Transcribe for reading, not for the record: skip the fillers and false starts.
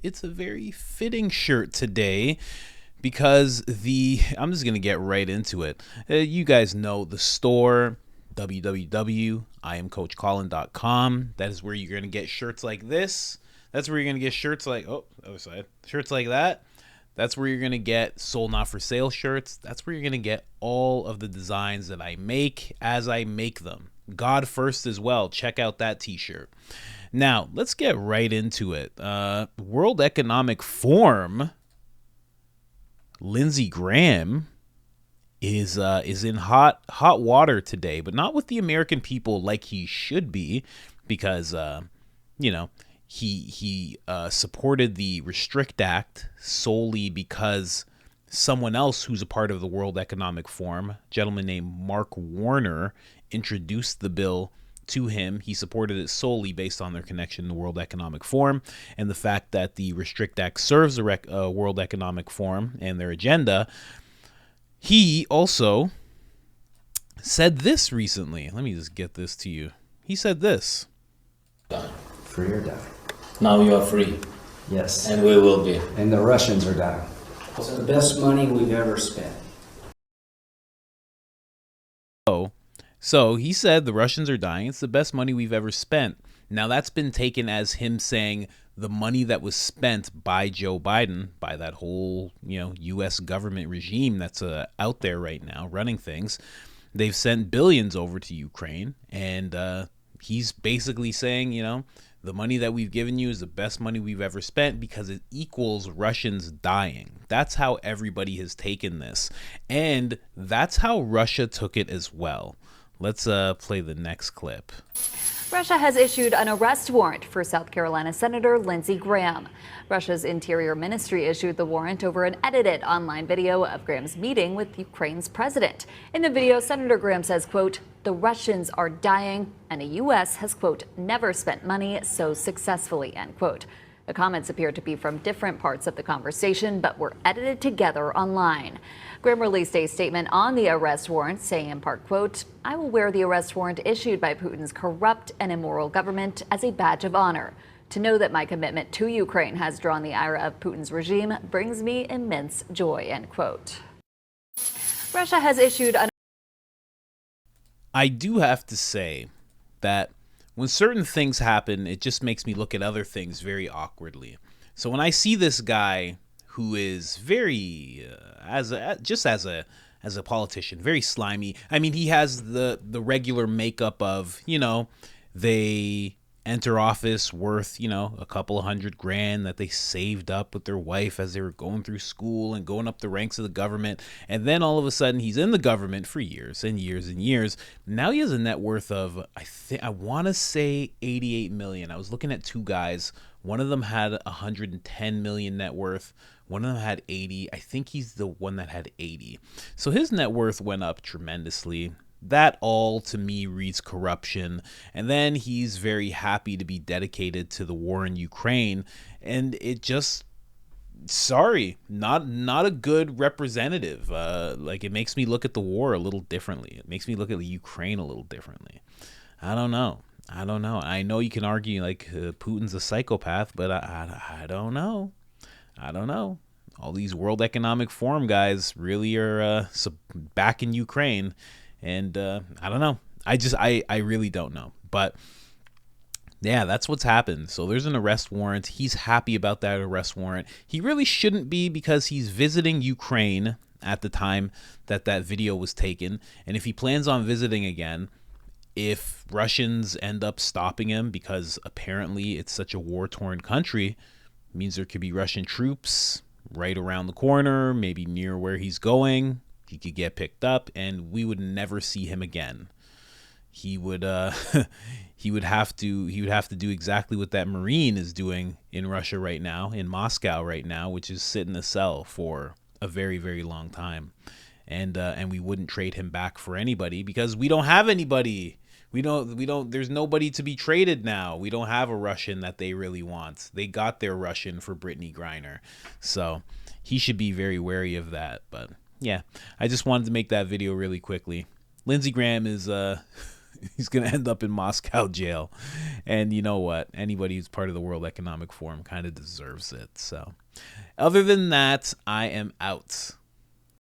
It's a very fitting shirt today because I'm just going to get right into it. You guys know the store, www.iamcoachcolin.com. That is where you're going to get shirts like this. That's where you're going to get shirts like, other side, shirts like that. That's where you're going to get sold not for sale shirts. That's where you're going to get all of the designs that I make as I make them. God first as well. Check out that t-shirt. Now, let's get right into it. World Economic Forum, Lindsey Graham is in hot water today, but not with the American people like he should be, because he supported the Restrict Act solely because someone else who's a part of the World Economic Forum, a gentleman named Mark Warner, introduced the bill to him. He supported it solely based on their connection to the World Economic Forum and the fact that the Restrict Act serves the World Economic Forum and their agenda. He also said this recently. Let me just get this to you. He said this. Free or die. Now you are free. Yes. And we will be. And the Russians are dying. It's the best money we've ever spent. So he said the Russians are dying. It's the best money we've ever spent. Now that's been taken as him saying the money that was spent by Joe Biden, by that whole, U.S. government regime that's out there right now running things. They've sent billions over to Ukraine, and he's basically saying, the money that we've given you is the best money we've ever spent because it equals Russians dying. That's how everybody has taken this. And that's how Russia took it as well. Let's play the next clip. Russia has issued an arrest warrant for South Carolina Senator Lindsey Graham. Russia's Interior Ministry issued the warrant over an edited online video of Graham's meeting with Ukraine's president. In the video, Senator Graham says, quote, "The Russians are dying and the U.S. has, quote, never spent money so successfully," end quote. The comments appear to be from different parts of the conversation, but were edited together online. Graham released a statement on the arrest warrant saying in part, quote, "I will wear the arrest warrant issued by Putin's corrupt and immoral government as a badge of honor. To know that my commitment to Ukraine has drawn the ire of Putin's regime brings me immense joy," end quote. Russia has issued an... I do have to say that when certain things happen, it just makes me look at other things very awkwardly. So when I see this guy who is very, as a politician, very slimy. I mean, he has the regular makeup of, they enter office worth, a couple of $100,000 that they saved up with their wife as they were going through school and going up the ranks of the government. And then all of a sudden he's in the government for years and years and years. Now he has a net worth of, I want to say 88 million. I was looking at two guys. One of them had 110 million net worth. One of them had 80. I think he's the one that had 80. So his net worth went up tremendously. That all to me reads corruption. And then he's very happy to be dedicated to the war in Ukraine. And it just, not a good representative. It makes me look at the war a little differently. It makes me look at the Ukraine a little differently. I don't know. I know you can argue Putin's a psychopath, but I don't know. All these World Economic Forum guys really are back in Ukraine. And I don't know. I really don't know. But yeah, that's what's happened. So there's an arrest warrant. He's happy about that arrest warrant. He really shouldn't be because he's visiting Ukraine at the time that video was taken. And if he plans on visiting again, if Russians end up stopping him because apparently it's such a war-torn country, it means there could be Russian troops right around the corner, maybe near where he's going. He could get picked up and we would never see him again. He would he would have to do exactly what that Marine is doing in Russia right now, in Moscow right now, which is sit in a cell for a very, very long time. And we wouldn't trade him back for anybody because we don't have anybody. We don't there's nobody to be traded now. We don't have a Russian that they really want. They got their Russian for Brittany Griner. So he should be very wary of that. But yeah, I just wanted to make that video really quickly. Lindsey Graham is He's going to end up in Moscow jail. And you know what? Anybody who's part of the World Economic Forum kind of deserves it. So other than that, I am out.